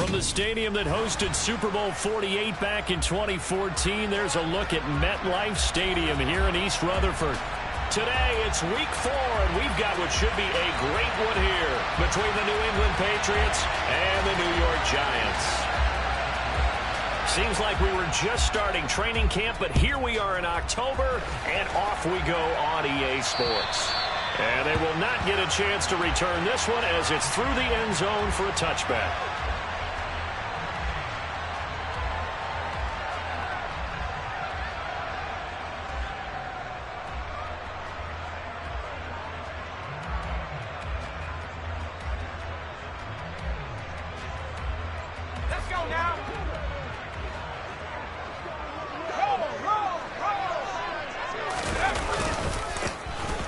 From the stadium that hosted Super Bowl 48 back in 2014, there's a look at MetLife Stadium here in East Rutherford. Today, it's Week 4, and we've got what should be a great one here between the New England Patriots and the New York Giants. Seems like we were just starting training camp, but here we are in October, and off we go on EA Sports. And they will not get a chance to return this one as it's through the end zone for a touchback.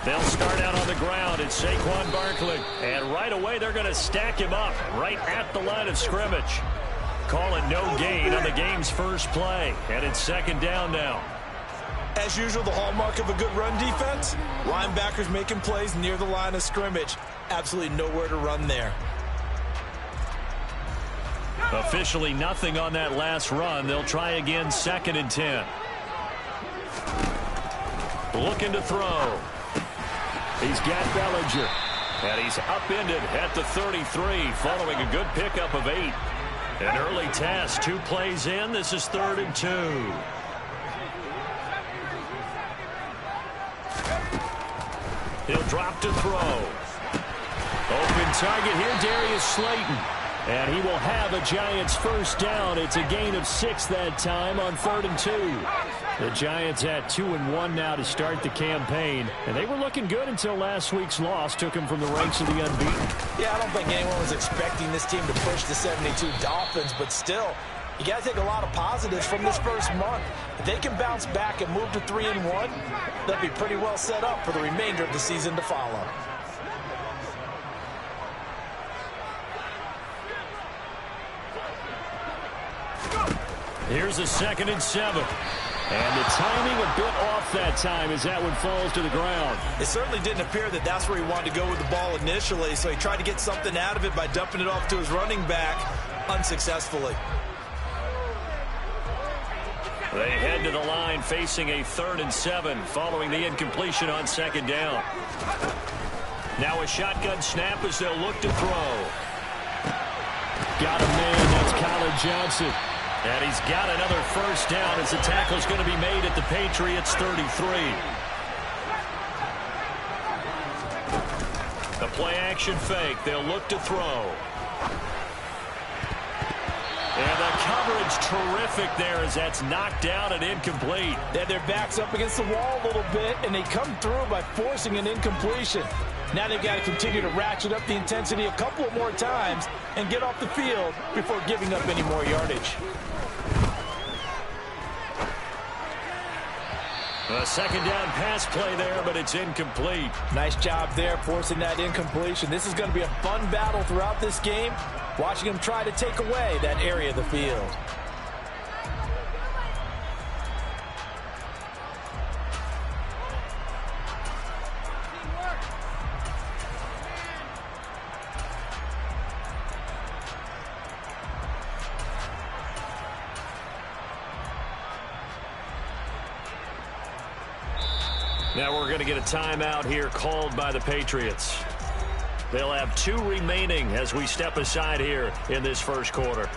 They'll start out on the ground. It's Saquon Barkley. And right away, they're going to stack him up right at the line of scrimmage. Call it no gain on the game's first play. And it's second down now. As usual, the hallmark of a good run defense, linebackers making plays near the line of scrimmage. Absolutely nowhere to run there. Officially nothing on that last run. They'll try again, second and 10. Looking to throw. He's got Bellinger, and he's upended at the 33, following a good pickup of 8. An early test, 2 plays in. This is 3rd and 2. He'll drop to throw. Open target here, Darius Slayton. And he will have a Giants first down. It's a gain of 6 that time on 3rd and 2. The Giants at 2-1 now to start the campaign. And they were looking good until last week's loss took them from the ranks of the unbeaten. Yeah, I don't think anyone was expecting this team to push the 72 Dolphins, but still, you got to take a lot of positives from this first month. If they can bounce back and move to 3-1, they'll be pretty well set up for the remainder of the season to follow. Here's a 2nd and 7. And the timing a bit off that time as that one falls to the ground. It certainly didn't appear that that's where he wanted to go with the ball initially, so he tried to get something out of it by dumping it off to his running back unsuccessfully. They head to the line facing a 3rd and 7 following the incompletion on 2nd down. Now a shotgun snap as they'll look to throw. Got a man, that's Colin Johnson. And he's got another first down as the tackle's going to be made at the Patriots 33. The play-action fake. They'll look to throw. And the coverage terrific there as that's knocked down and incomplete. They had their backs up against the wall a little bit, and they come through by forcing an incompletion. Now they've got to continue to ratchet up the intensity a couple of more times and get off the field before giving up any more yardage. A 2nd down pass play there, but it's incomplete. Nice job there forcing that incompletion. This is going to be a fun battle throughout this game, watching them try to take away that area of the field. Now we're going to get a timeout here called by the Patriots. They'll have 2 remaining as we step aside here in this first quarter.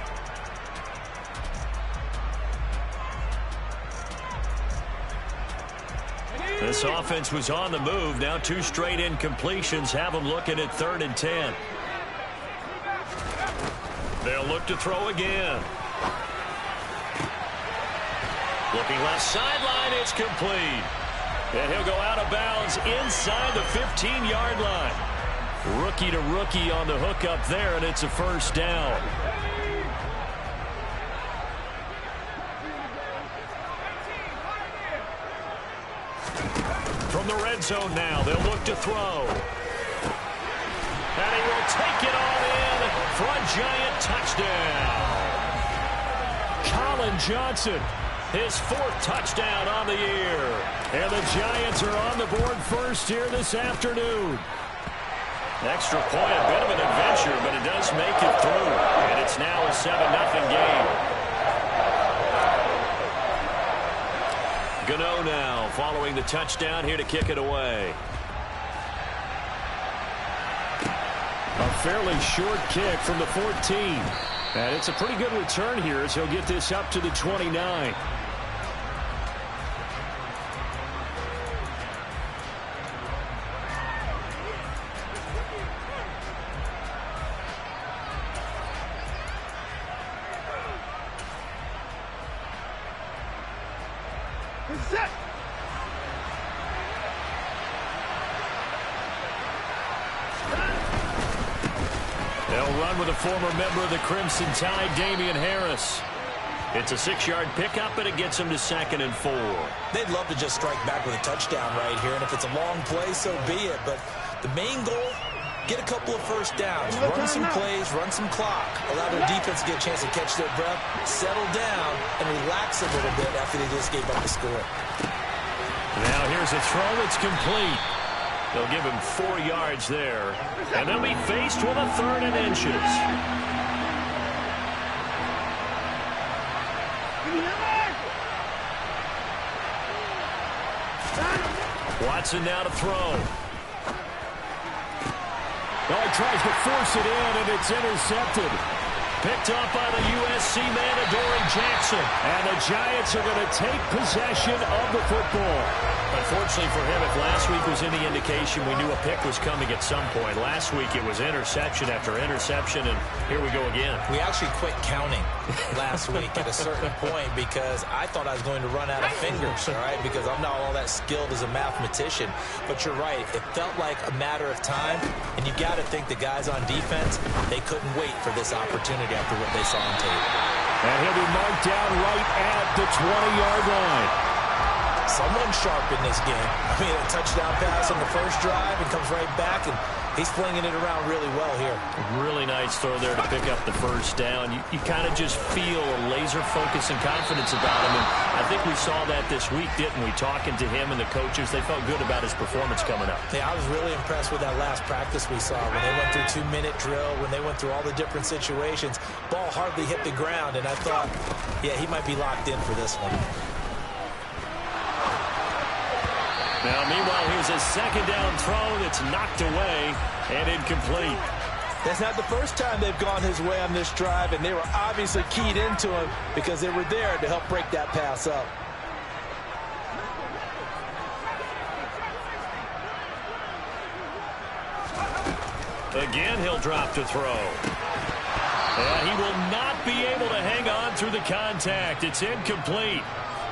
This offense was on the move. Now 2 straight incompletions have them looking at 3rd and 10. They'll look to throw again. Looking left sideline, it's complete. And he'll go out of bounds inside the 15-yard line. Rookie to rookie on the hook up there, and it's a first down. From the red zone now, they'll look to throw. And he will take it all in for a Giant touchdown. Colin Johnson, his 4th touchdown on the year. And the Giants are on the board first here this afternoon. Extra point, a bit of an adventure, but it does make it through. And it's now a 7-0 game. Gano now following the touchdown here to kick it away. A fairly short kick from the 14. And it's a pretty good return here as he'll get this up to the 29. They'll run with a former member of the Crimson Tide, Damian Harris. It's a 6-yard pickup, and it gets him to 2nd and 4. They'd love to just strike back with a touchdown right here, and if it's a long play, so be it. But the main goal, get a couple of first downs, run some plays, run some clock, allow their defense to get a chance to catch their breath, settle down, and relax a little bit after they just gave up the score. Now here's a throw that's complete. They'll give him 4 yards there, and they'll be faced with a 3rd and inches. Watson now to throw. Oh, he tries to force it in, and it's intercepted. Picked up by the USC man, Adoree Jackson. And the Giants are going to take possession of the football. Unfortunately for him, if last week was any indication, we knew a pick was coming at some point. Last week it was interception after interception, and here we go again. We actually quit counting last week at a certain point because I thought I was going to run out of fingers, all right, because I'm not all that skilled as a mathematician. But you're right. It felt like a matter of time, and you got to think the guys on defense, they couldn't wait for this opportunity after what they saw on tape. And he'll be marked down right at the 20-yard line. Someone sharp in this game. I mean, a touchdown pass on the first drive and comes right back, and he's flinging it around really well here. Really nice throw there to pick up the first down. You kind of just feel a laser focus and confidence about him, and I think we saw that this week, didn't we? Talking to him and the coaches, they felt good about his performance coming up. Yeah, I was really impressed with that last practice we saw when they went through 2-minute drill, when they went through all the different situations. Ball hardly hit the ground, and I thought, yeah, he might be locked in for this one. Now, meanwhile, here's a 2nd down throw that's knocked away and incomplete. That's not the first time they've gone his way on this drive, and they were obviously keyed into him because they were there to help break that pass up. Again, he'll drop to throw. And he will not be able to hang on through the contact. It's incomplete.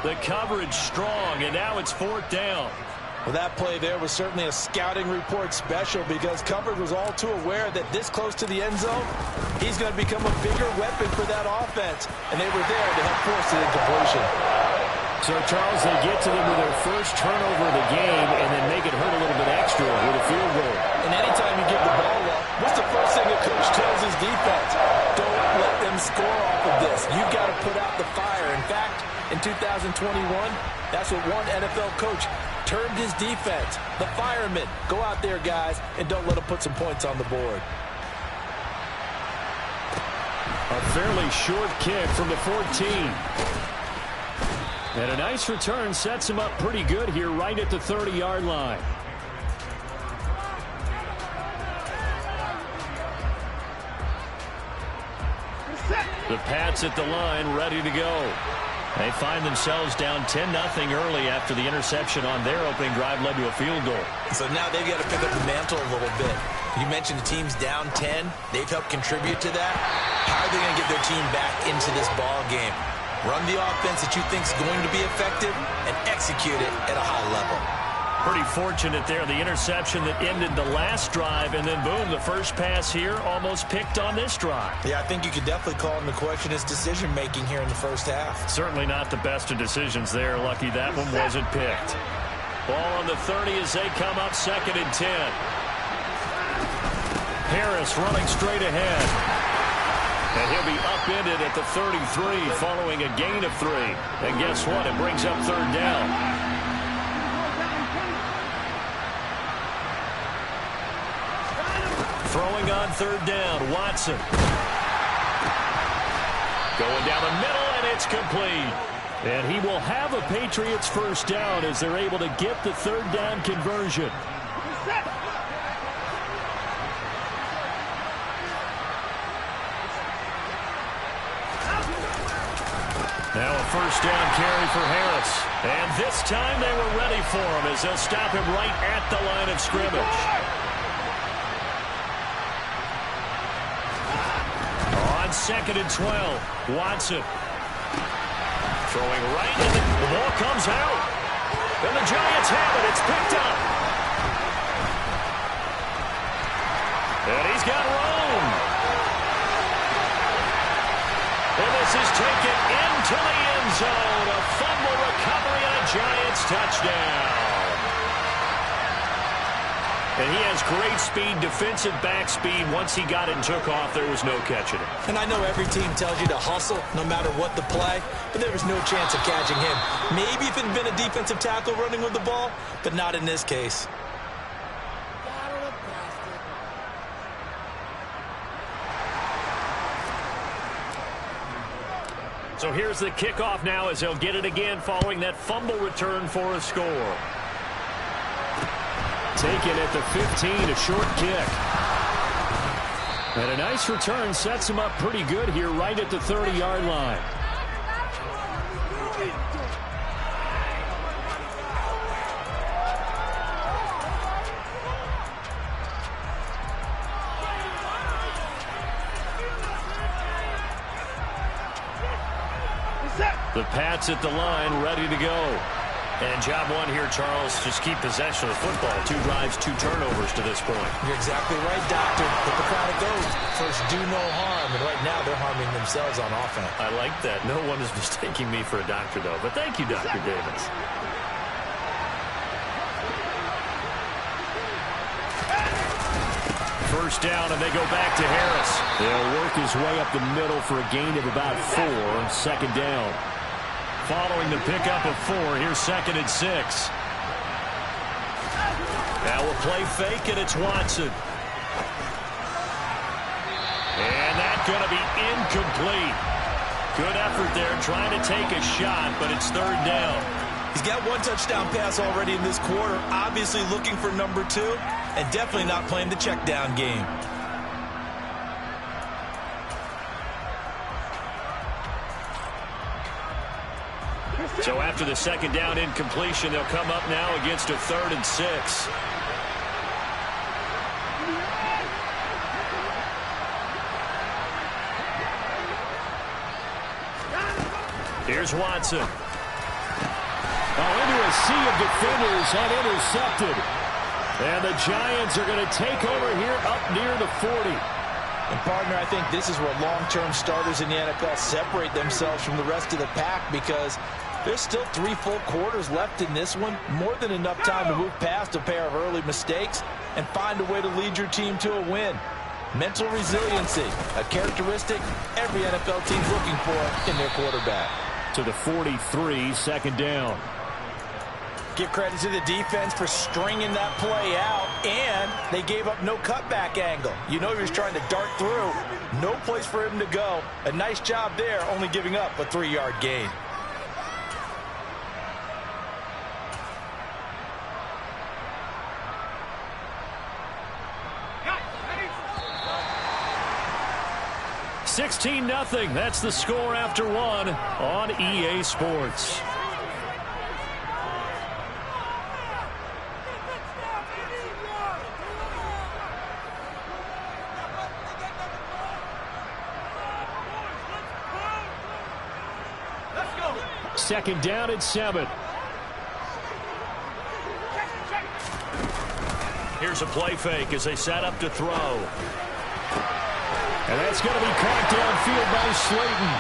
The coverage strong, and now it's 4th down. Well, that play there was certainly a scouting report special because coverage was all too aware that this close to the end zone, he's going to become a bigger weapon for that offense, and they were there to help force the incompletion. So, Charles, they get to them with their first turnover of the game and then make it hurt a little bit extra with a field goal. And anytime you give the ball up, what's the first thing a coach tells his defense? Don't let them score off of this. You've got to put out the fire. In fact, in 2021, that's what one NFL coach termed his defense. The firemen. Go out there, guys, and don't let them put some points on the board. A fairly short kick from the 14. And a nice return sets him up pretty good here right at the 30-yard line. The Pats at the line, ready to go. They find themselves down 10-0 early after the interception on their opening drive led to a field goal. So now they've got to pick up the mantle a little bit. You mentioned the team's down 10. They've helped contribute to that. How are they going to get their team back into this ball game? Run the offense that you think is going to be effective and execute it at a high level. Pretty fortunate there, the interception that ended the last drive, and then boom, the first pass here almost picked on this drive. Yeah, I think you could definitely call into question his decision-making here in the first half. Certainly not the best of decisions there. Lucky that one wasn't picked. Ball on the 30 as they come up 2nd and 10. Harris running straight ahead. And he'll be upended at the 33 following a gain of 3. And guess what? It brings up 3rd down. Throwing on third down, Watson. Going down the middle, and it's complete. And he will have a Patriots first down as they're able to get the third down conversion. Now a first down carry for Harris. And this time they were ready for him as they'll stop him right at the line of scrimmage. On 2nd and 12, Watson. Throwing right, and the ball comes out. And the Giants have it. It's picked up. And he's got room. And this is taken into the end zone. A fumble recovery and a Giants touchdown. And he has great speed, defensive back speed. Once he got it and took off, there was no catching it. And I know every team tells you to hustle no matter what the play, but there was no chance of catching him. Maybe if it had been a defensive tackle running with the ball, but not in this case. So here's the kickoff now as they'll get it again following that fumble return for a score. Taken at the 15, a short kick. And a nice return sets him up pretty good here right at the 30-yard line. The Pats at the line, ready to go. And job one here, Charles, just keep possession of the football. 2 drives, 2 turnovers to this point. You're exactly right, Doctor. But the chronic goes, first do no harm. And right now they're harming themselves on offense. I like that. No one is mistaking me for a doctor, though. But thank you, Dr. Davis. First down, and they go back to Harris. They'll work his way up the middle for a gain of about 4. 2nd down. Following the pickup of 4, here's 2nd and 6. Now we'll play fake, and it's Watson. And that's going to be incomplete. Good effort there, trying to take a shot, but it's 3rd down. He's got 1 touchdown pass already in this quarter, obviously looking for number 2, and definitely not playing the check down game. So after the 2nd down incompletion, they'll come up now against a 3rd and 6. Here's Watson. Into a sea of defenders and intercepted. And the Giants are going to take over here up near the 40. And, partner, I think this is where long-term starters in the NFL separate themselves from the rest of the pack because there's still 3 full quarters left in this one. More than enough time to move past a pair of early mistakes and find a way to lead your team to a win. Mental resiliency, a characteristic every NFL team's looking for in their quarterback. To the 43, 2nd down. Give credit to the defense for stringing that play out, and they gave up no cutback angle. You know he was trying to dart through. No place for him to go. A nice job there, only giving up a 3-yard gain. $16-0. That's the score after 1 on EA Sports. Second down and 7. Here's a play fake as they set up to throw. And that's going to be caught downfield by Slayton.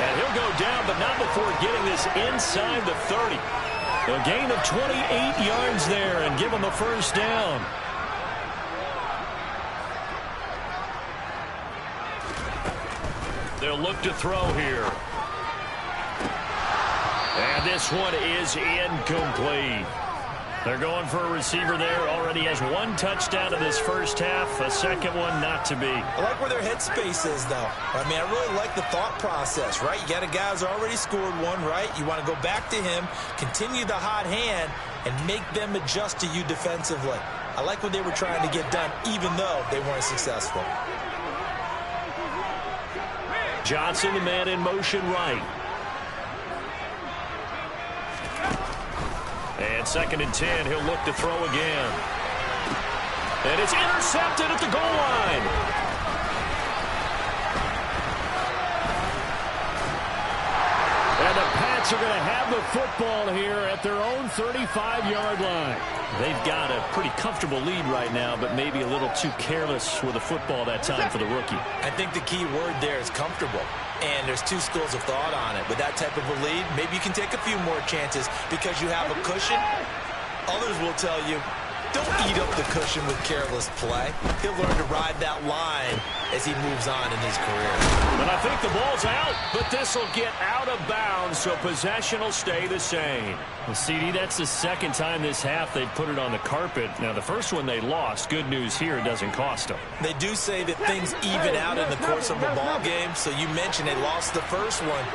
And he'll go down, but not before getting this inside the 30. A gain of 28 yards there and give him the first down. They'll look to throw here. And this one is incomplete. They're going for a receiver there. Already has one touchdown in this first half. A second one not to be. I like where their headspace is, though. I mean, I really like the thought process, right? You got a guy who's already scored one, right? You want to go back to him, continue the hot hand, and make them adjust to you defensively. I like what they were trying to get done, even though they weren't successful. Johnson, the man in motion right. And 2nd and 10, he'll look to throw again. And it's intercepted at the goal line. And the Pats are going to have the football here at their own 35-yard line. They've got a pretty comfortable lead right now, but maybe a little too careless with the football that time for the rookie. I think the key word there is comfortable. And there's two schools of thought on it. With that type of a lead, maybe you can take a few more chances because you have a cushion. Others will tell you, don't eat up the cushion with careless play. He'll learn to ride that line as he moves on in his career. But I think the ball's out, but this will get out of bounds, so possession will stay the same. Well, CD, that's the second time this half they've put it on the carpet. Now, the first one they lost. Good news here, it doesn't cost them. They do say that things even out in the course of a ball game, so you mentioned they lost the first one.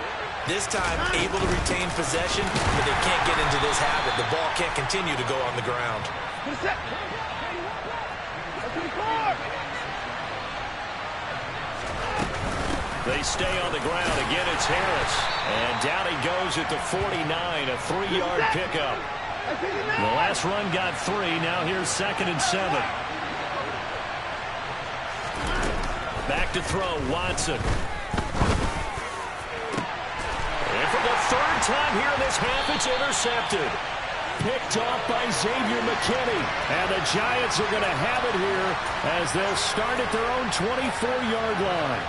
This time, able to retain possession, but they can't get into this habit. The ball can't continue to go on the ground. They stay on the ground. Again, it's Harris. And down he goes at the 49, a 3-yard pickup. The last run got 3. Now here's 2nd and 7. Back to throw, Watson. And for the 3rd time here in this half, it's intercepted. Picked off by Xavier McKinney. And the Giants are going to have it here as they'll start at their own 24-yard line.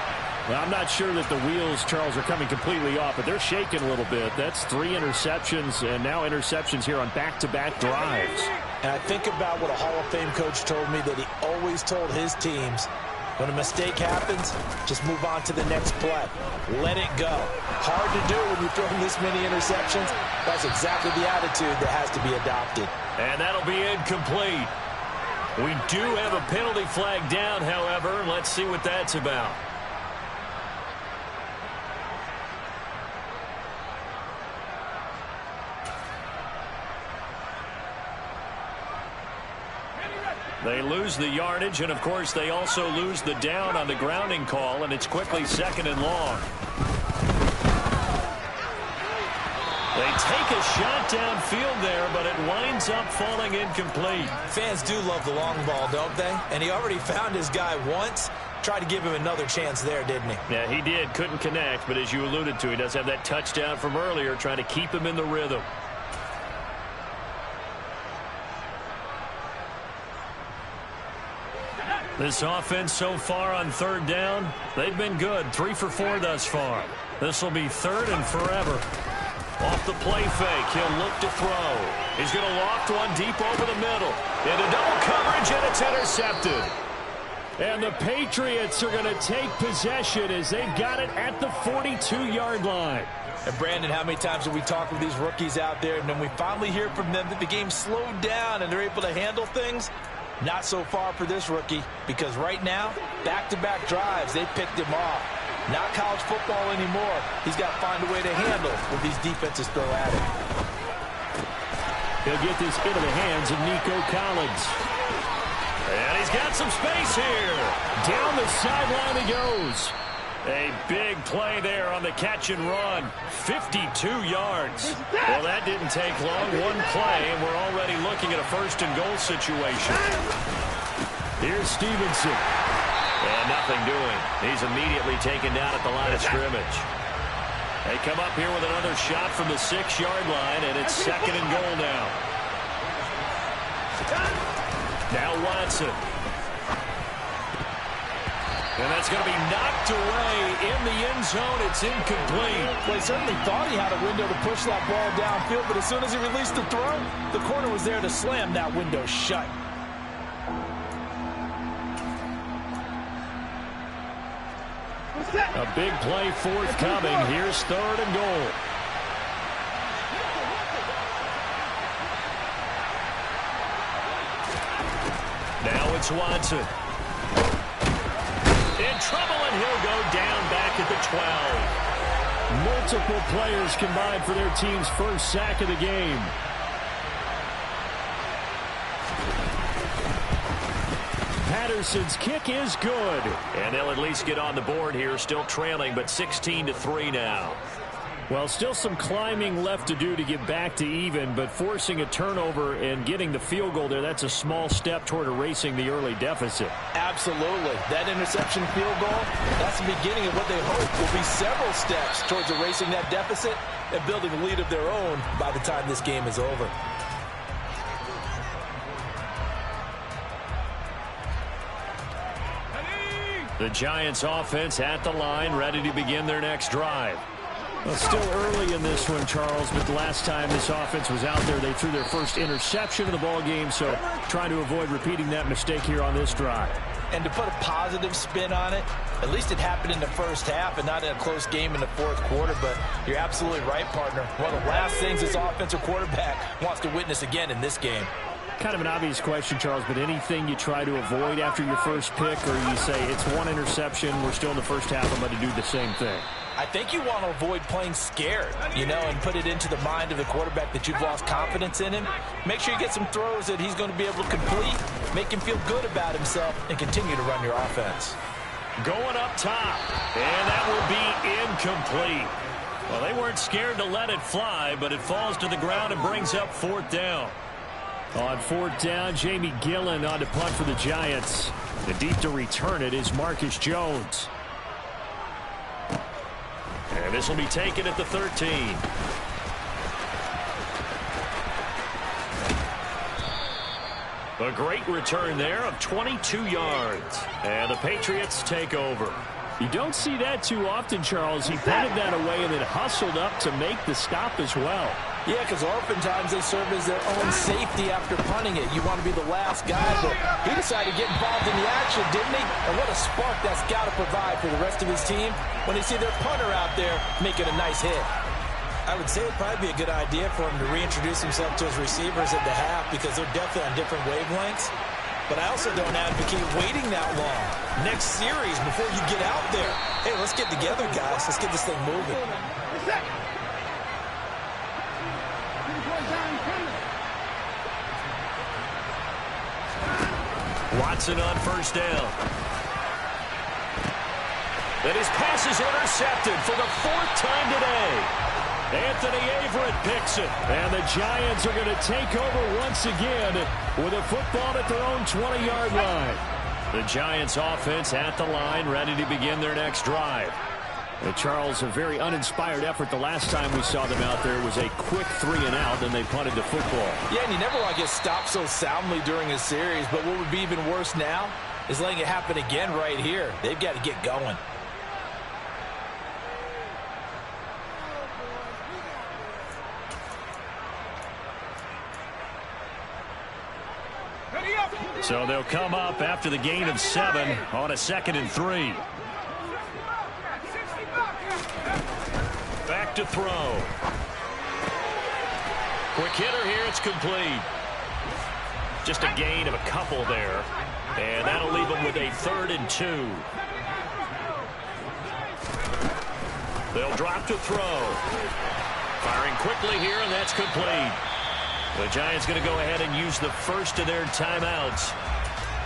Well, I'm not sure that the wheels, Charles, are coming completely off, but they're shaking a little bit. That's 3 interceptions, and now interceptions here on back-to-back drives. And I think about what a Hall of Fame coach told me that he always told his teams, when a mistake happens, just move on to the next play. Let it go. Hard to do when you're throwing this many interceptions. That's exactly the attitude that has to be adopted. And that'll be incomplete. We do have a penalty flag down, however. Let's see what that's about. They lose the yardage, and, of course, they also lose the down on the grounding call, and it's quickly 2nd and long. They take a shot downfield there, but it winds up falling incomplete. Fans do love the long ball, don't they? And he already found his guy once. Tried to give him another chance there, didn't he? Yeah, he did. Couldn't connect, but as you alluded to, he does have that touchdown from earlier, trying to keep him in the rhythm. This offense so far on 3rd down, they've been good. 3 for 4 thus far. This will be 3rd and forever. Off the play fake, he'll look to throw. He's going to loft one deep over the middle. Into double coverage, and it's intercepted. And the Patriots are going to take possession as they've got it at the 42-yard line. And Brandon, how many times have we talked with these rookies out there, and then we finally hear from them that the game slowed down and they're able to handle things? Not so far for this rookie, because right now, back-to-back drives, they picked him off. Not college football anymore. He's got to find a way to handle what these defenses throw at him. He'll get this into the hands of Nico Collins. And he's got some space here. Down the sideline he goes. A big play there on the catch and run. 52 yards. Well, that didn't take long. One play, and we're already looking at a 1st and goal situation. Here's Stevenson. And nothing doing. He's immediately taken down at the line of scrimmage. They come up here with another shot from the 6-yard line, and it's 2nd and goal now. Now Watson. And that's going to be knocked away in the end zone. It's incomplete. Well, he certainly thought he had a window to push that ball downfield, but as soon as he released the throw, the corner was there to slam that window shut. A big play forthcoming. Here's 3rd and goal. it's Watson. In trouble, and he'll go down back at the 12. Multiple players combined for their team's first sack of the game. Patterson's kick is good. And they'll at least get on the board here, still trailing, but 16-3 now. Well, still some climbing left to do to get back to even, but forcing a turnover and getting the field goal there, that's a small step toward erasing the early deficit. Absolutely. That interception field goal, that's the beginning of what they hope will be several steps towards erasing that deficit and building a lead of their own by the time this game is over. The Giants offense at the line, ready to begin their next drive. Well, still early in this one, Charles, but the last time this offense was out there, they threw their first interception of the ball game, so trying to avoid repeating that mistake here on this drive. And to put a positive spin on it, at least it happened in the first half and not in a close game in the fourth quarter, but you're absolutely right, partner. One of the last things this offensive quarterback wants to witness again in this game. Kind of an obvious question, Charles, but anything you try to avoid after your first pick, or you say it's one interception, we're still in the first half, I'm going to do the same thing? I think you want to avoid playing scared, and put it into the mind of the quarterback that you've lost confidence in him. Make sure you get some throws that he's going to be able to complete, make him feel good about himself, and continue to run your offense. Going up top, and that will be incomplete. Well, they weren't scared to let it fly, but it falls to the ground and brings up fourth down. On fourth down, Jamie Gillen on to punt for the Giants. The deep to return it is Marcus Jones. And this will be taken at the 13. A great return there of 22 yards. And the Patriots take over. You don't see that too often, Charles. He punted that away and then hustled up to make the stop as well. Yeah, because oftentimes they serve as their own safety after punting it. You want to be the last guy, but he decided to get involved in the action, didn't he? And what a spark that's got to provide for the rest of his team when they see their punter out there making a nice hit. I would say it'd probably be a good idea for him to reintroduce himself to his receivers at the half because they're definitely on different wavelengths. But I also don't advocate waiting that long. Next series before you get out there. Hey, let's get together, guys. Let's get this thing moving. Watson on first down. And his pass is intercepted for the fourth time today. Anthony Averett picks it. And the Giants are going to take over once again with a football at their own 20-yard line. The Giants offense at the line, ready to begin their next drive. Charles, a very uninspired effort. The last time we saw them out there was a quick 3-and-out, then they punted the football. Yeah, and you never want to get stopped so soundly during a series, but what would be even worse now is letting it happen again right here. They've got to get going. So they'll come up after the gain of 7 on a 2nd and 3. Back to throw. Quick hitter here. It's complete. Just a gain of a couple there. And that'll leave them with a 3rd and 2. They'll drop to throw. Firing quickly here, and that's complete. The Giants going to go ahead and use the first of their timeouts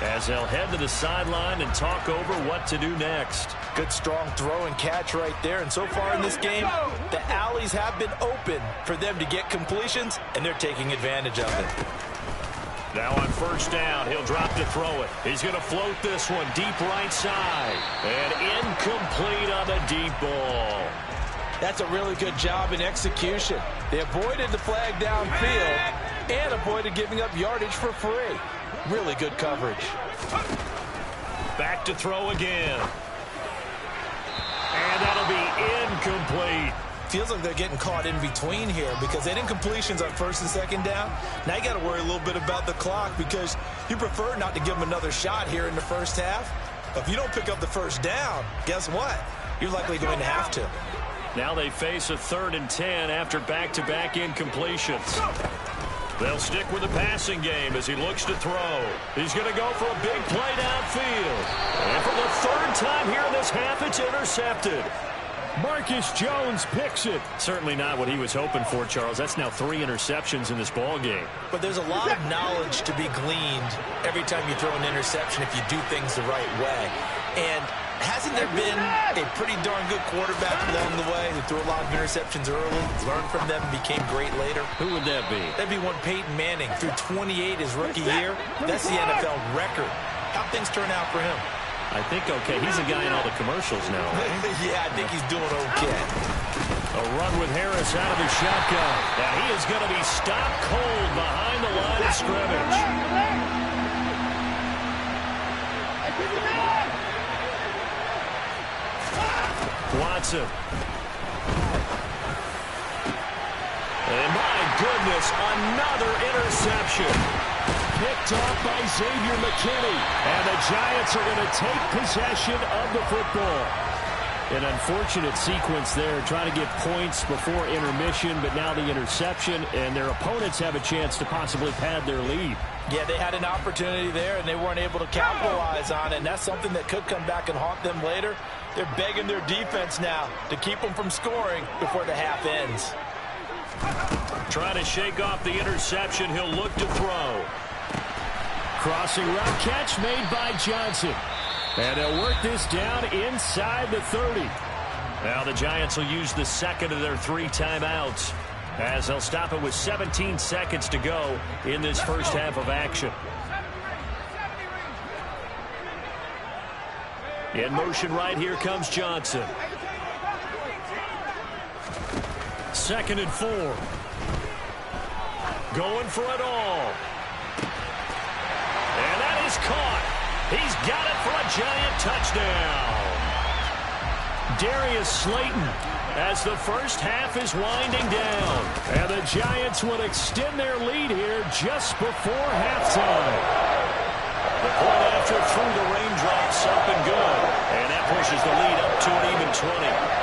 as they'll head to the sideline and talk over what to do next. Good strong throw and catch right there. And so far in this game, the alleys have been open for them to get completions, and they're taking advantage of it. Now on first down, he'll drop to throw it. He's going to float this one deep right side. And incomplete on the deep ball. That's a really good job in execution. They avoided the flag downfield and avoided giving up yardage for free. Really good coverage. Back to throw again. And that'll be incomplete. Feels like they're getting caught in between here because they didn't completions on 1st and 2nd down. Now you got to worry a little bit about the clock because you prefer not to give them another shot here in the first half. But if you don't pick up the first down, guess what? You're likely going to have to. Now they face a 3rd and 10 after back-to-back incompletions. They'll stick with the passing game as he looks to throw. He's going to go for a big play downfield. And for the third time here in this half, it's intercepted. Marcus Jones picks it. Certainly not what he was hoping for, Charles. That's now 3 interceptions in this ball game. But there's a lot of knowledge to be gleaned every time you throw an interception if you do things the right way. And hasn't there been a pretty darn good quarterback along the way who threw a lot of interceptions early, learned from them, and became great later? Who would that be? That'd be one Peyton Manning. Threw 28 his rookie year. That's the NFL record. How'd things turn out for him? I think okay. He's a guy in all the commercials now, right? Yeah, I think he's doing okay. A run with Harris out of the shotgun. And he is going to be stopped cold behind the line of scrimmage. Watson. And my goodness, another interception. Picked off by Xavier McKinney. And the Giants are going to take possession of the football. An unfortunate sequence there, trying to get points before intermission, but now the interception, and their opponents have a chance to possibly pad their lead. Yeah, they had an opportunity there, and they weren't able to capitalize on it, and that's something that could come back and haunt them later. They're begging their defense now to keep them from scoring before the half ends. Trying to shake off the interception, he'll look to throw. Crossing route catch made by Johnson. And they'll work this down inside the 30. Now the Giants will use the second of their 3 timeouts as they'll stop it with 17 seconds to go in this first half of action. In motion right here comes Johnson. 2nd and 4. Going for it all. And that is caught. He's got it for a Giant touchdown. Darius Slayton as the first half is winding down. And the Giants will extend their lead here just before halftime. The point after through the raindrops up and good. And that pushes the lead up to an even 20.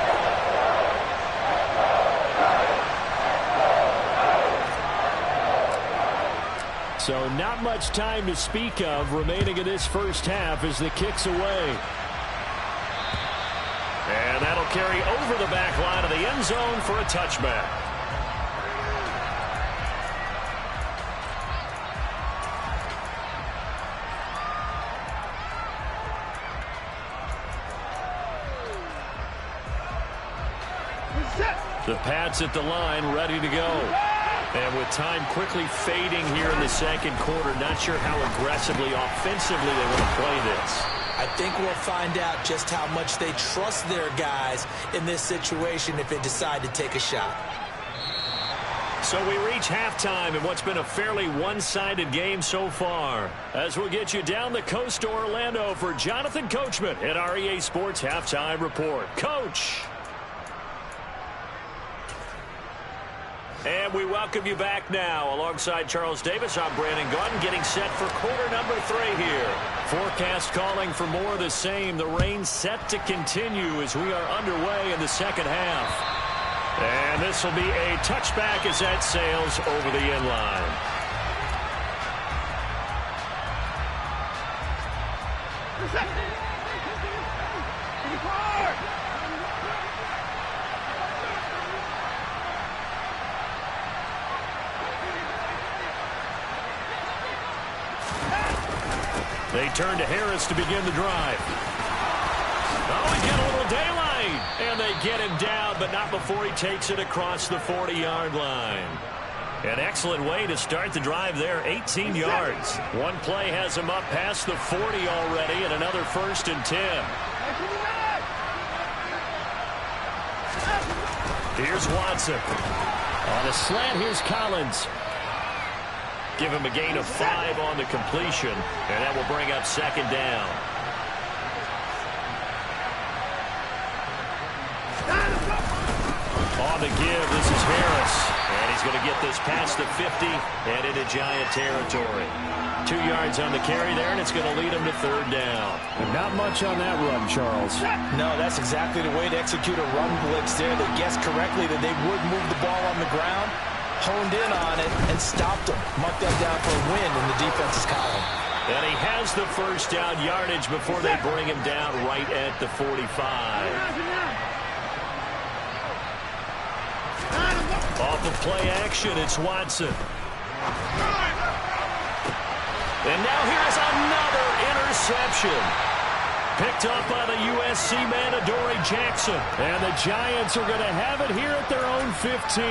So not much time to speak of remaining in this first half as the kick's away. And that'll carry over the back line of the end zone for a touchback. The Pats at the line, ready to go. And with time quickly fading here in the second quarter, not sure how aggressively, offensively they want to play this. I think we'll find out just how much they trust their guys in this situation if they decide to take a shot. So we reach halftime in what's been a fairly one-sided game so far. As we'll get you down the coast to Orlando for Jonathan Coachman at our EA Sports Halftime Report. Coach! And we welcome you back now. Alongside Charles Davis, I'm Brandon Gaudin, getting set for quarter number 3 here. Forecast calling for more of the same. The rain set to continue as we are underway in the second half. And this will be a touchback as that sails over the end line. They turn to Harris to begin the drive. Oh, we get a little daylight. And they get him down, but not before he takes it across the 40-yard line. An excellent way to start the drive there, 18 yards. One play has him up past the 40 already, and another 1st and 10. Here's Watson. On a slant, here's Collins. Give him a gain of 5 on the completion, and that will bring up 2nd down. On the give, this is Harris. And he's going to get this past the 50 and into Giant territory. 2 yards on the carry there, and it's going to lead him to 3rd down. And not much on that run, Charles. No, that's exactly the way to execute a run blitz there. They guessed correctly that they would move the ball on the ground. honed in on it and stopped him. Marked that down for a win in the defense's column. And he has the first down yardage before they bring him down right at the 45. Off of play action, it's Watson. And now here's another interception. Picked up by the USC man, Adoree Jackson. And the Giants are going to have it here at their own 15.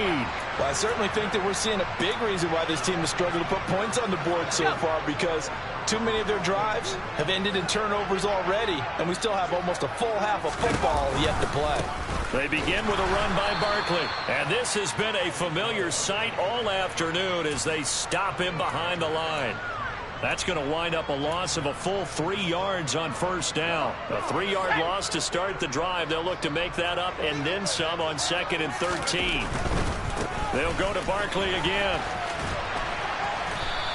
Well, I certainly think that we're seeing a big reason why this team has struggled to put points on the board so far, because too many of their drives have ended in turnovers already, and we still have almost a full half of football yet to play. They begin with a run by Barkley. And this has been a familiar sight all afternoon as they stop him behind the line. That's going to wind up a loss of a full 3 yards on first down. A 3-yard loss to start the drive. They'll look to make that up and then some on 2nd and 13. They'll go to Barkley again.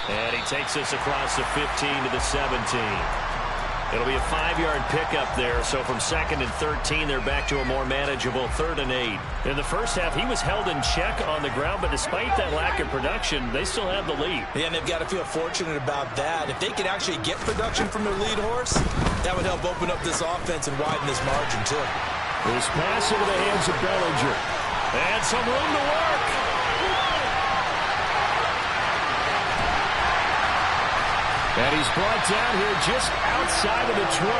And he takes us across the 15 to the 17. It'll be a 5-yard pickup there. So from 2nd and 13, they're back to a more manageable 3rd and 8. In the first half, he was held in check on the ground, but despite that lack of production, they still have the lead. Yeah, and they've got to feel fortunate about that. If they could actually get production from their lead horse, that would help open up this offense and widen this margin, too. This pass into the hands of Bellinger. And some room to work. And he's brought down here just outside of the 20.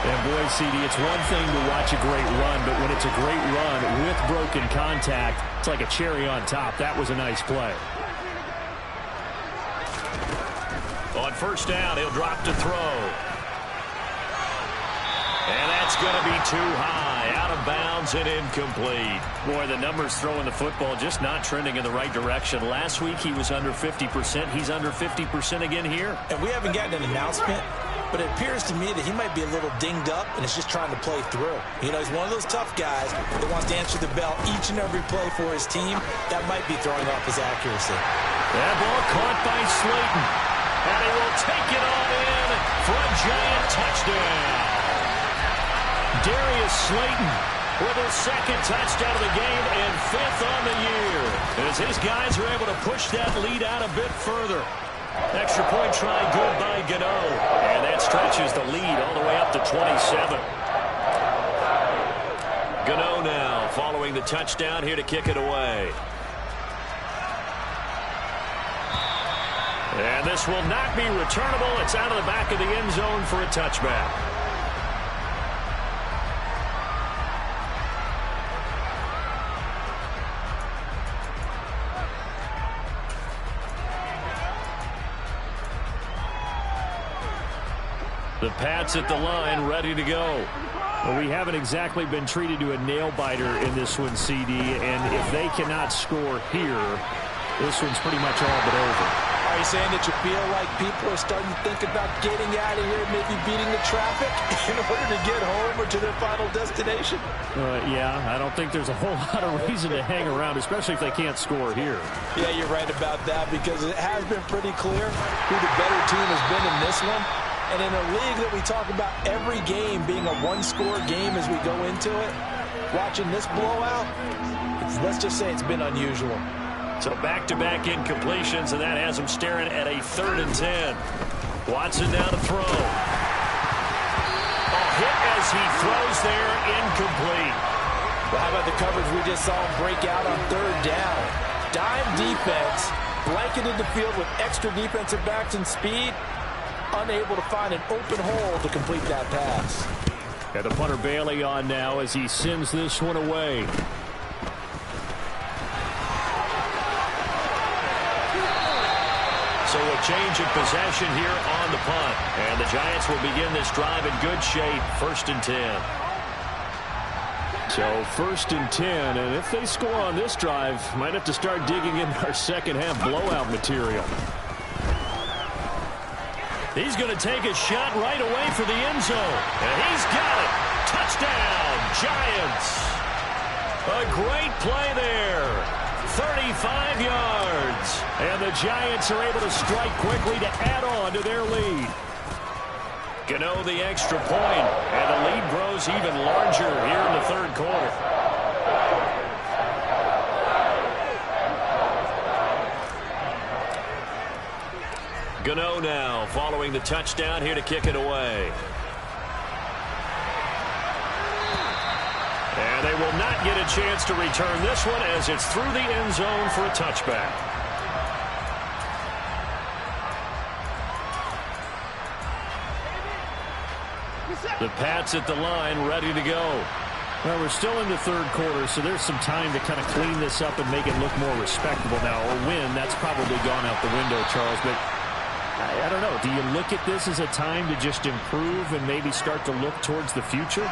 And boy, CD, it's one thing to watch a great run, but when it's a great run with broken contact, it's like a cherry on top. That was a nice play. On first down, he'll drop to throw. And that's going to be too high, out of bounds and incomplete. Boy, the numbers throwing the football just not trending in the right direction. Last week he was under 50%. He's under 50% again here. And we haven't gotten an announcement, but it appears to me that he might be a little dinged up and is just trying to play through. You know, he's one of those tough guys that wants to answer the bell each and every play for his team. That might be throwing off his accuracy. That ball caught by Slayton. And he will take it on in for a Giant touchdown. Darius Slayton with his 2nd touchdown of the game and 5th on the year, as his guys are able to push that lead out a bit further. Extra point try good by Gano, and that stretches the lead all the way up to 27. Gano now following the touchdown here to kick it away. And this will not be returnable. It's out of the back of the end zone for a touchback. The Pats at the line, ready to go. Well, we haven't exactly been treated to a nail-biter in this one, CD, and if they cannot score here, this one's pretty much all but over. Are you saying that you feel like people are starting to think about getting out of here, maybe beating the traffic in order to get home or to their final destination? Yeah, I don't think there's a whole lot of reason to hang around, especially if they can't score here. Yeah, you're right about that, because it has been pretty clear who the better team has been in this one. And in a league that we talk about every game being a one-score game as we go into it, watching this blowout, let's just say it's been unusual. So back-to-back incompletions, and that has him staring at a 3rd and 10. Watson down to throw. A hit as he throws there, incomplete. Well, how about the coverage we just saw him break out on 3rd down? Dime defense, blanketed the field with extra defensive backs and speed, unable to find an open hole to complete that pass. And the punter Bailey on now as he sends this one away. So a change of possession here on the punt. And the Giants will begin this drive in good shape. 1st and 10. So 1st and 10. And if they score on this drive, might have to start digging in our second half blowout material. He's going to take a shot right away for the end zone. And he's got it. Touchdown, Giants. A great play there. 35 yards. And the Giants are able to strike quickly to add on to their lead. Gano the extra point, and the lead grows even larger here in the 3rd quarter. Gano now following the touchdown here to kick it away. And they will not get a chance to return this one as it's through the end zone for a touchback. The Pats at the line ready to go. Well, we're still in the third quarter, so there's some time to kind of clean this up and make it look more respectable now. Or win, that's probably gone out the window, Charles. But I don't know. Do you look at this as a time to just improve and maybe start to look towards the future?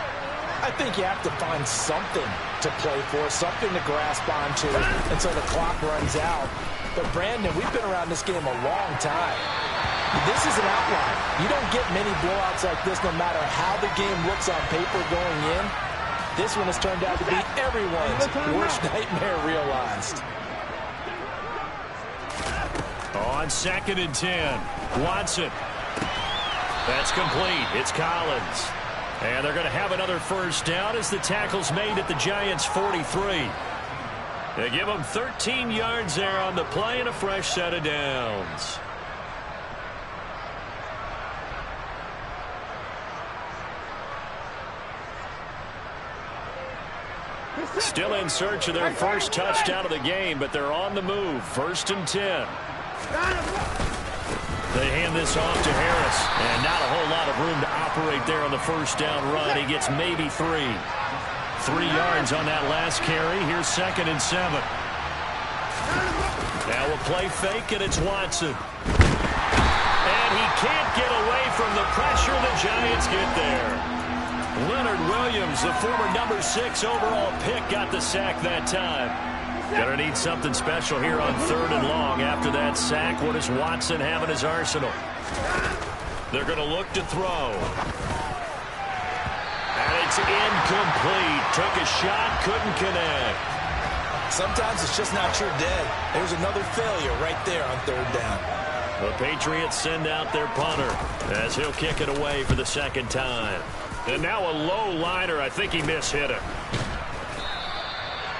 I think you have to find something to play for, something to grasp onto until the clock runs out. But, Brandon, we've been around this game a long time. This is an outlier. You don't get many blowouts like this no matter how the game looks on paper going in. This one has turned out to be everyone's worst nightmare realized. On 2nd and 10, Watson. That's complete. It's Collins. And they're going to have another first down as the tackle's made at the Giants' 43. They give them 13 yards there on the play and a fresh set of downs. Still in search of their first touchdown of the game, but they're on the move. 1st and 10. They hand this off to Harris, and not a whole lot of room to operate there on the first down run. He gets maybe 3. 3 yards on that last carry. Here's 2nd and 7. Now a play fake, and it's Watson. And he can't get away from the pressure. The Giants get there. Leonard Williams, the former number 6 overall pick, got the sack that time. Gonna need something special here on 3rd and long. After that sack, what does Watson have in his arsenal? They're gonna look to throw. And it's incomplete. Took a shot, couldn't connect. Sometimes it's just not your day. There's another failure right there on 3rd down. The Patriots send out their punter as he'll kick it away for the 2nd time. And now a low liner. I think he mishit it.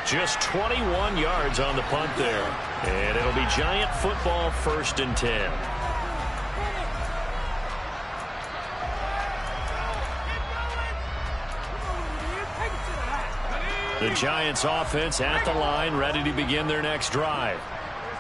Just 21 yards on the punt there. And it'll be Giant football, 1st and 10. The Giants offense at the line, ready to begin their next drive.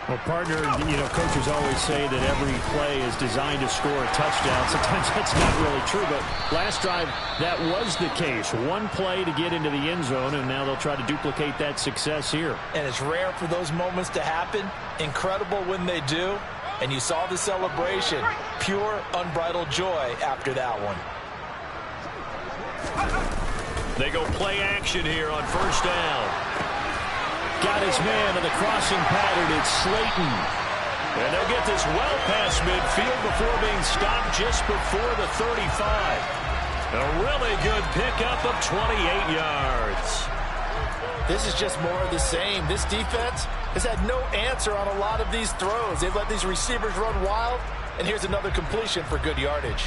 Well, partner, coaches always say that every play is designed to score a touchdown. Sometimes that's not really true, but last drive, that was the case. One play to get into the end zone, and now they'll try to duplicate that success here. And it's rare for those moments to happen. Incredible when they do. And you saw the celebration. Pure, unbridled joy after that one. They go play action here on 1st down. Got his man in the crossing pattern. It's Slayton. And they'll get this well past midfield before being stopped just before the 35. A really good pickup of 28 yards. This is just more of the same. This defense has had no answer on a lot of these throws. They've let these receivers run wild, and here's another completion for good yardage.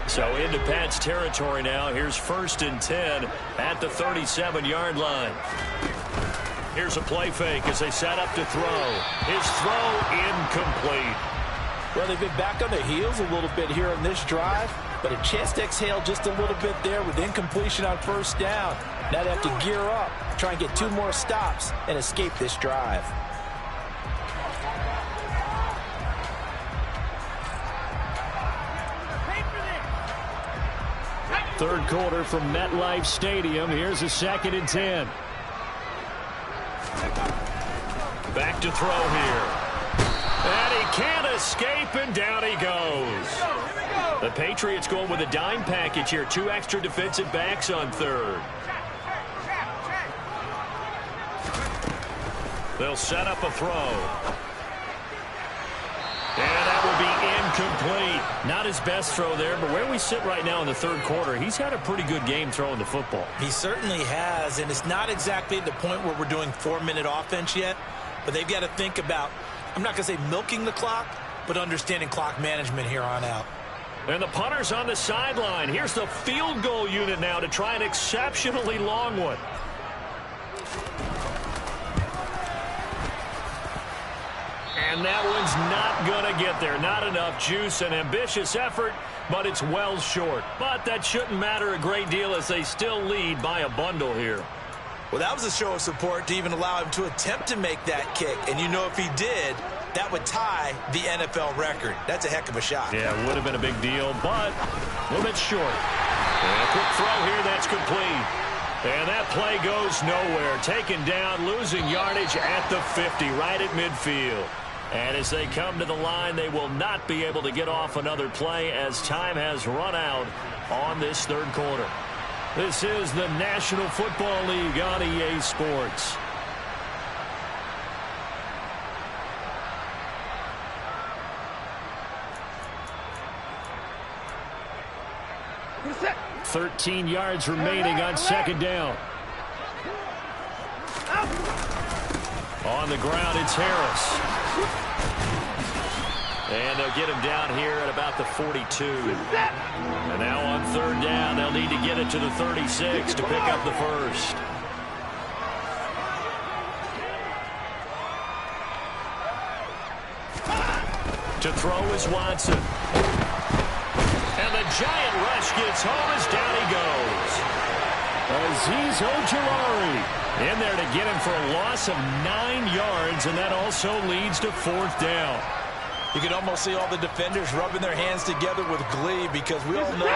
So into Pat's territory now. Here's 1st and 10 at the 37-yard line. Here's a play fake as they set up to throw. His throw incomplete. Well, they've been back on their heels a little bit here on this drive, but a chance to exhale just a little bit there with incompletion on 1st down. Now they have to gear up, try and get 2 more stops and escape this drive. Third quarter from MetLife Stadium. Here's a 2nd and 10. Back to throw here. And he can't escape, and down he goes. The Patriots going with a dime package here. 2 extra defensive backs on 3rd. They'll set up a throw. And that will be incomplete. Not his best throw there, but where we sit right now in the 3rd quarter, he's had a pretty good game throwing the football. He certainly has, and it's not exactly the point where we're doing 4-minute offense yet, but they've got to think about, I'm not going to say milking the clock, but understanding clock management here on out. And the punter's on the sideline. Here's the field goal unit now to try an exceptionally long one. And that one's not going to get there. Not enough juice. An ambitious effort, but it's well short. But that shouldn't matter a great deal as they still lead by a bundle here. Well, that was a show of support to even allow him to attempt to make that kick. And you know if he did, that would tie the NFL record. That's a heck of a shot. Yeah, it would have been a big deal, but a little bit short. And a quick throw here, that's complete. And that play goes nowhere. Taken down, losing yardage at the 50, right at midfield. And as they come to the line, they will not be able to get off another play as time has run out on this third quarter. This is the National Football League on EA Sports. Set. 13 yards remaining on second down. On the ground, it's Harris. And they'll get him down here at about the 42. And now on third down, they'll need to get it to the 36 to pick up the first. To throw is Watson. And the giant rush gets home as down he goes. Azeez Ojulari in there to get him for a loss of 9 yards, and that also leads to fourth down. You can almost see all the defenders rubbing their hands together with glee because we all know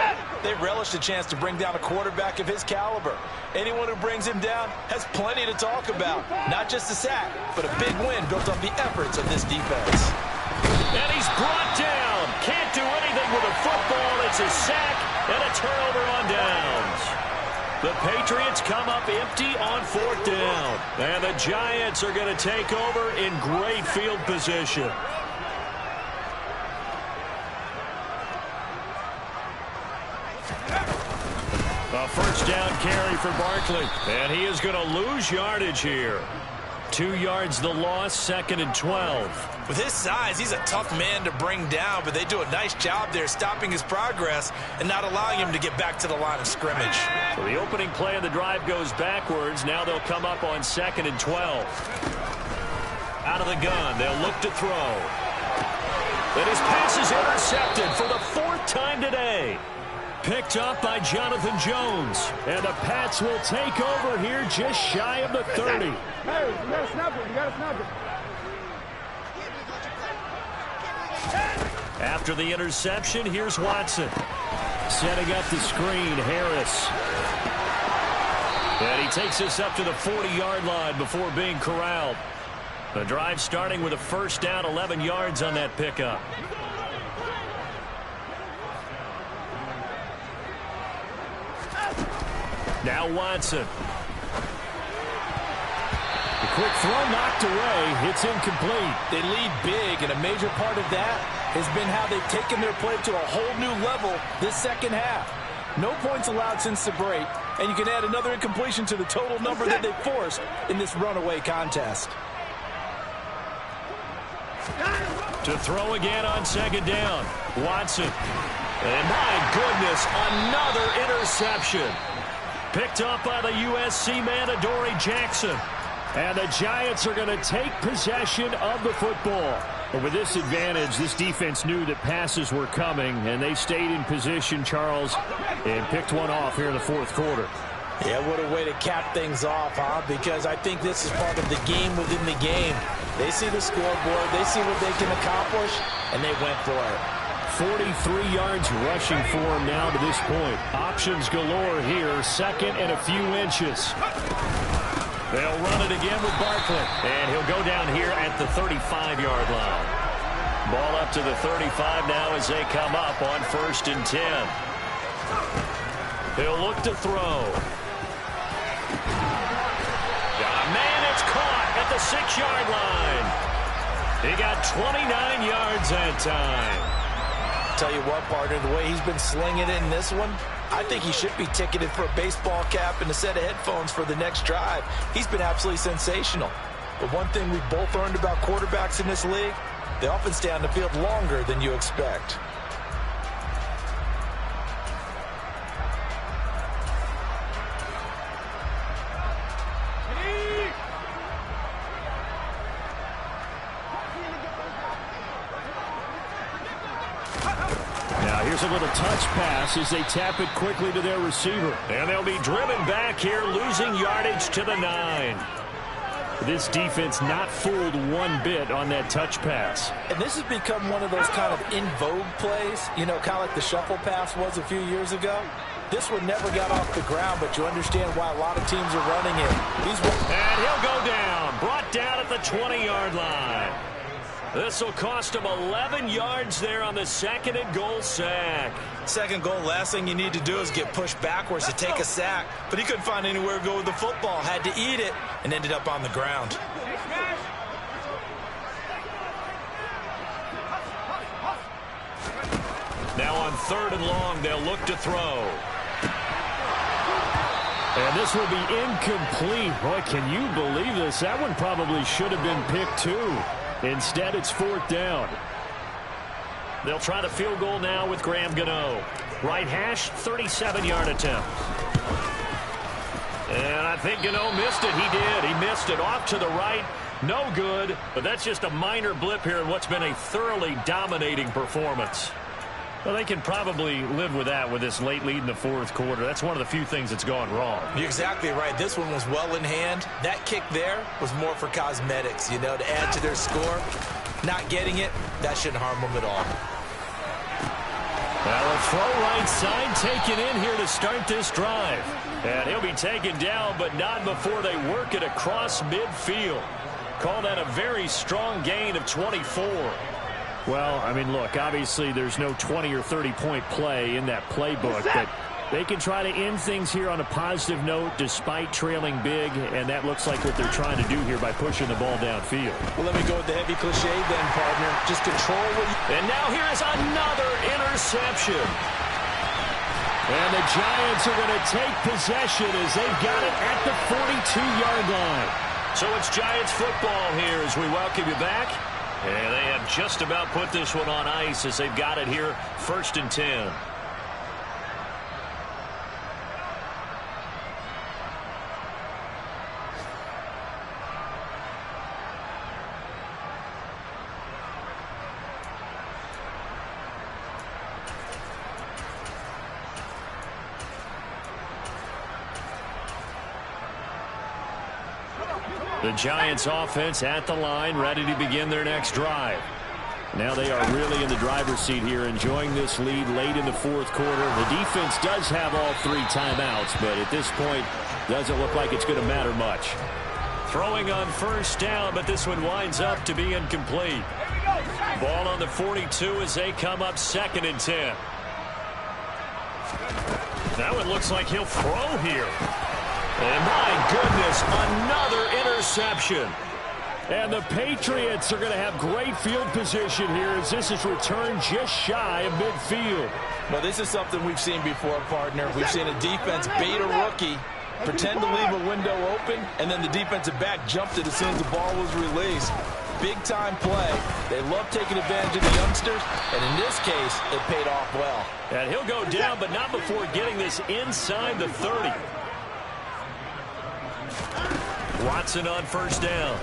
they relish the chance to bring down a quarterback of his caliber. Anyone who brings him down has plenty to talk about. Not just a sack, but a big win built on the efforts of this defense. And he's brought down. Can't do anything with a football. It's a sack and a turnover on downs. The Patriots come up empty on fourth down. And the Giants are going to take over in great field position. A first down carry for Barkley. And he is going to lose yardage here. 2 yards the loss, second and 12. With his size, he's a tough man to bring down, but they do a nice job there stopping his progress and not allowing him to get back to the line of scrimmage. So the opening play of the drive goes backwards. Now they'll come up on second and 12. Out of the gun, they'll look to throw. And his pass is intercepted for the fourth time today. Picked up by Jonathan Jones. And the Pats will take over here just shy of the 30. Hey, you got to snap it. You got to snap it. After the interception, here's Watson. Setting up the screen, Harris. And he takes us up to the 40-yard line before being corralled. The drive starting with a first down, 11 yards on that pickup. Now Watson. The quick throw knocked away. It's incomplete. They lead big, and a major part of that has been how they've taken their play to a whole new level this second half. No points allowed since the break, and you can add another incompletion to the total number that they forced in this runaway contest. To throw again on second down. Watson. And my goodness, another interception. Picked up by the USC man, Adoree Jackson. And the Giants are going to take possession of the football. But with this advantage, this defense knew that passes were coming, and they stayed in position, Charles, and picked one off here in the fourth quarter. Yeah, what a way to cap things off, huh? Because I think this is part of the game within the game. They see the scoreboard, they see what they can accomplish, and they went for it. 43 yards rushing for him now to this point. Options galore here, second and a few inches. They'll run it again with Barkley. And he'll go down here at the 35-yard line. Ball up to the 35 now as they come up on first and 10. He'll look to throw. Man, it's caught at the 6-yard line. He got 29 yards that time. Tell you what, partner, the way he's been slinging it in this one, I think he should be ticketed for a baseball cap and a set of headphones for the next drive. He's been absolutely sensational. But one thing we've both learned about quarterbacks in this league, they often stay on the field longer than you expect. Now here's a little touch pass as they tap it quickly to their receiver. And they'll be driven back here, losing yardage to the 9. This defense not fooled one bit on that touch pass. And this has become one of those kind of in vogue plays, you know, kind of like the shuffle pass was a few years ago. This one never got off the ground, but you understand why a lot of teams are running it. And he'll go down, brought down at the 20-yard line. This will cost him 11 yards there on the 2nd and goal sack. Second goal, last thing you need to do is get pushed backwards to take a sack. But he couldn't find anywhere to go with the football. Had to eat it and ended up on the ground. Now on 3rd and long, they'll look to throw. And this will be incomplete. Boy, can you believe this? That one probably should have been picked too. Instead, it's 4th down. They'll try the field goal now with Graham Gano. Right hash, 37-yard attempt. And I think Gano missed it. He did. He missed it off to the right. No good, but that's just a minor blip here in what's been a thoroughly dominating performance. Well, they can probably live with that with this late lead in the 4th quarter. That's one of the few things that's gone wrong. You're exactly right. This one was well in hand. That kick there was more for cosmetics, you know, to add to their score. Not getting it, that shouldn't harm them at all. Well, a throw right side taken in here to start this drive. And he'll be taken down, but not before they work it across midfield. Call that a very strong gain of 24. Well, I mean, look, obviously there's no 20 or 30-point play in that playbook, but they can try to end things here on a positive note despite trailing big, and that looks like what they're trying to do here by pushing the ball downfield. Well, let me go with the heavy cliche then, partner. Just control what you... And now here is another interception. And the Giants are going to take possession as they've got it at the 42-yard line. So it's Giants football here as we welcome you back. And they have just about put this one on ice as they've got it here, 1st and 10. The Giants offense at the line, ready to begin their next drive. Now they are really in the driver's seat here, enjoying this lead late in the 4th quarter. The defense does have all 3 timeouts, but at this point, doesn't look like it's going to matter much. Throwing on 1st down, but this one winds up to be incomplete. Ball on the 42 as they come up 2nd and 10. That one looks like he'll throw here. And my goodness, another interception. And the Patriots are going to have great field position here as this is returned just shy of midfield. Well, this is something we've seen before, partner. We've seen a defense bait a rookie, pretend to leave a window open, and then the defensive back jumped it as soon as the ball was released. Big-time play. They love taking advantage of the youngsters, and in this case, it paid off well. And he'll go down, but not before getting this inside the 30. Watson on 1st down.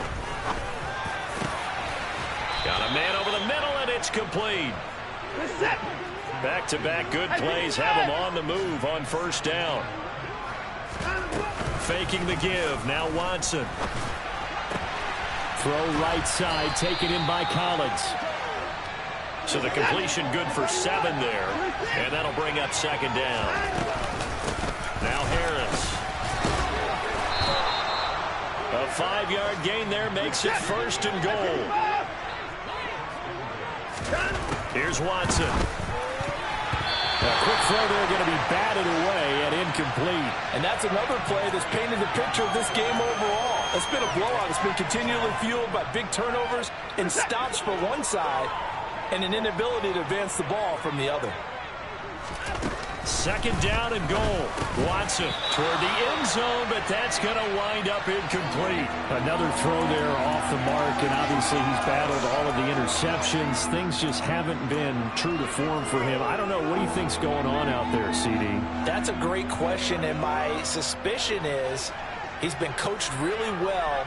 Got a man over the middle, and it's complete. Back-to-back good plays have him on the move on 1st down. Faking the give. Now Watson. Throw right side, taken in by Collins. So the completion good for 7 there. And that'll bring up 2nd down. Now Harris. A 5-yard gain there makes it 1st and goal. Here's Watson. A quick throw there going to be batted away and incomplete. And that's another play that's painted the picture of this game overall. It's been a blowout. It's been continually fueled by big turnovers and stops for one side and an inability to advance the ball from the other. 2nd down and goal. Watson toward the end zone, but that's going to wind up incomplete. Another throw there off the mark, and obviously he's battled all of the interceptions. Things just haven't been true to form for him. I don't know. What do you think's going on out there, CD? That's a great question, and my suspicion is he's been coached really well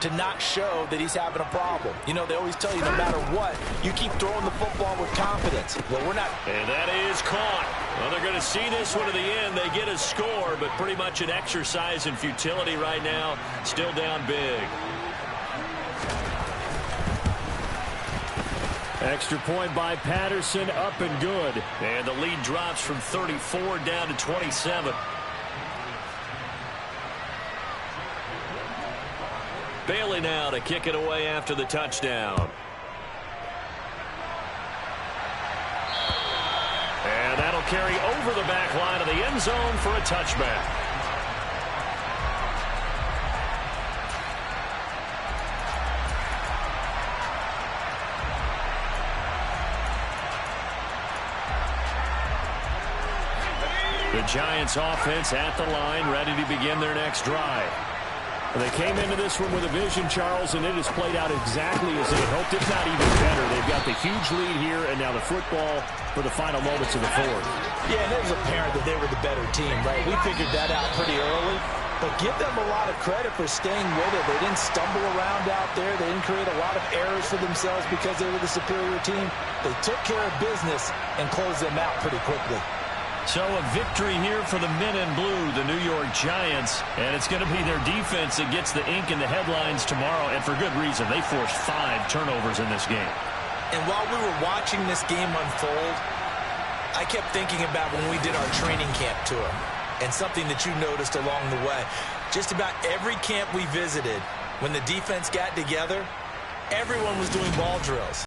to not show that he's having a problem. You know, they always tell you no matter what, you keep throwing the football with confidence. Well, we're not. And that is caught. Well, they're going to see this one to the end. They get a score, but pretty much an exercise in futility right now. Still down big. Extra point by Patterson, up and good. And the lead drops from 34 down to 27. Bailey now to kick it away after the touchdown. And that'll carry over the back line of the end zone for a touchback. The Giants offense at the line, ready to begin their next drive. They came into this one with a vision, Charles, and it has played out exactly as they had hoped, if not even better. They've got the huge lead here, and now the football for the final moments of the fourth. Yeah, and it was apparent that they were the better team, right? We figured that out pretty early, but give them a lot of credit for staying with it. They didn't stumble around out there. They didn't create a lot of errors for themselves because they were the superior team. They took care of business and closed them out pretty quickly. So a victory here for the men in blue, the New York Giants. And it's going to be their defense that gets the ink in the headlines tomorrow. And for good reason. They forced 5 turnovers in this game. And while we were watching this game unfold, I kept thinking about when we did our training camp tour. And something that you noticed along the way. Just about every camp we visited, when the defense got together, everyone was doing ball drills.